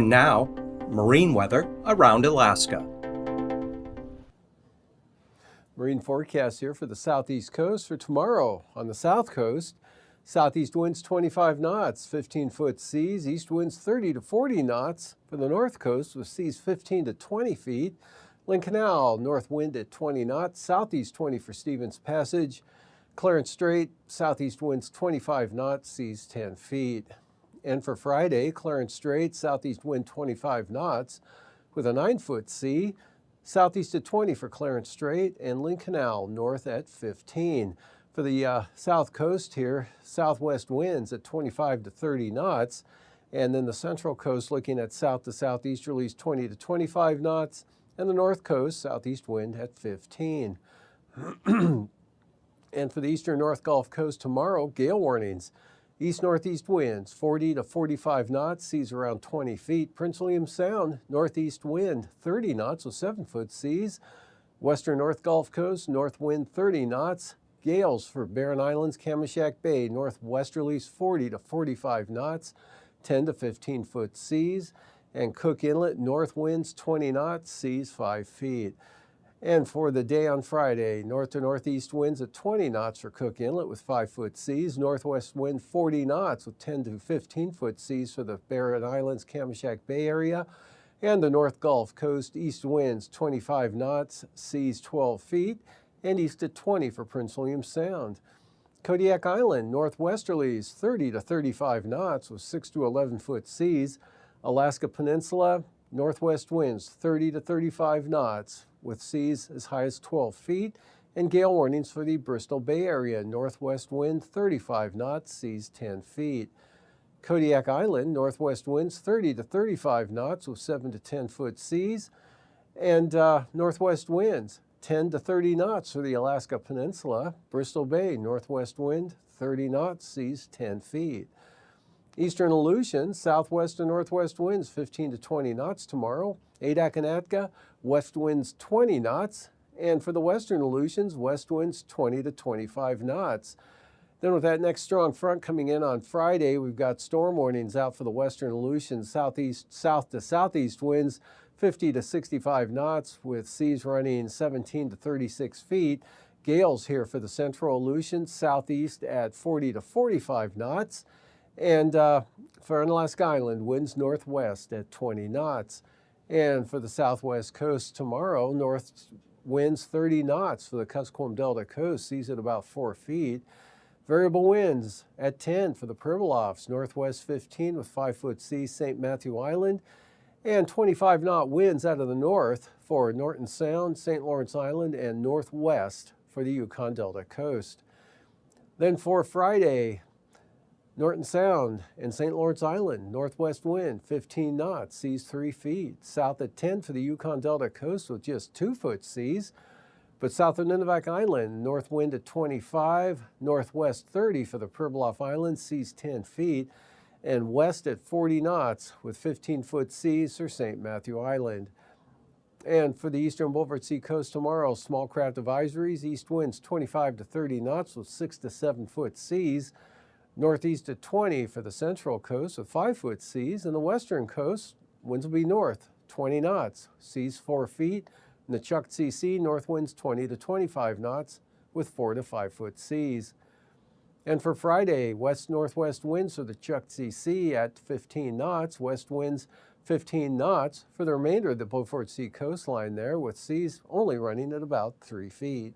And now, marine weather around Alaska. Marine forecast here for the southeast coast for tomorrow. On the south coast, southeast winds 25 knots, 15-foot seas, east winds 30 to 40 knots. For the north coast with seas 15 to 20 feet. Lynn Canal, north wind at 20 knots, southeast 20 for Stevens Passage. Clarence Strait, southeast winds 25 knots, seas 10 feet. And for Friday, Clarence Strait, southeast wind 25 knots with a 9-foot sea. Southeast at 20 for Clarence Strait, and Lynn Canal north at 15. For the south coast here, southwest winds at 25 to 30 knots. And then the central coast looking at south to southeasterlies 20 to 25 knots. And the north coast, southeast wind at 15. And for the eastern North Gulf Coast tomorrow, gale warnings. East-northeast winds, 40 to 45 knots, seas around 20 feet. Prince William Sound, northeast wind, 30 knots with 7-foot seas. Western North Gulf Coast, north wind, 30 knots. Gales for Barren Islands, Kamishak Bay, northwesterlies, 40 to 45 knots, 10 to 15-foot seas. And Cook Inlet, north winds, 20 knots, seas 5 feet. And for the day on Friday, north to northeast winds at 20 knots for Cook Inlet with 5-foot seas. Northwest wind 40 knots with 10 to 15-foot seas for the Barren Islands, Kamishak Bay area. And the North Gulf Coast, east winds 25 knots, seas 12 feet. And east at 20 for Prince William Sound. Kodiak Island, northwesterlies 30 to 35 knots with 6 to 11-foot seas. Alaska Peninsula, northwest winds 30 to 35 knots with seas as high as 12 feet, and gale warnings for the Bristol Bay area. Northwest wind 35 knots, seas 10 feet. Kodiak Island, northwest winds 30 to 35 knots with 7 to 10-foot seas, and northwest winds 10 to 30 knots for the Alaska Peninsula. Bristol Bay, northwest wind 30 knots, seas 10 feet. Eastern Aleutians, southwest and northwest winds 15 to 20 knots tomorrow. Adak and Atka, west winds 20 knots. And for the western Aleutians, west winds 20 to 25 knots. Then with that next strong front coming in on Friday, we've got storm warnings out for the western Aleutians, south to southeast winds 50 to 65 knots with seas running 17 to 36 feet. Gales here for the central Aleutians, southeast at 40 to 45 knots. And for Unalaska Island, winds northwest at 20 knots. And for the southwest coast tomorrow, north winds 30 knots for the Kuskokwim Delta coast, seas at about 4 feet. Variable winds at 10 for the Pribilofs, northwest 15 with 5-foot seas, St. Matthew Island. And 25-knot winds out of the north for Norton Sound, St. Lawrence Island, and northwest for the Yukon Delta coast. Then for Friday, Norton Sound and St. Lawrence Island, northwest wind 15 knots, seas 3 feet. South at 10 for the Yukon Delta coast with just 2-foot seas. But south of Nunivak Island, north wind at 25, northwest 30 for the Pribilof Islands, seas 10 feet. And west at 40 knots with 15-foot seas for St. Matthew Island. And for the eastern Beaufort Sea coast tomorrow, small craft advisories, east winds 25 to 30 knots with 6 to 7-foot seas. Northeast at 20 for the central coast with 5-foot seas. And the western coast, winds will be north, 20 knots, seas 4 feet. And the Chukchi Sea, north winds 20 to 25 knots with 4 to 5-foot seas. And for Friday, west-northwest winds for the Chukchi Sea at 15 knots, west winds 15 knots for the remainder of the Beaufort Sea coastline there with seas only running at about 3 feet.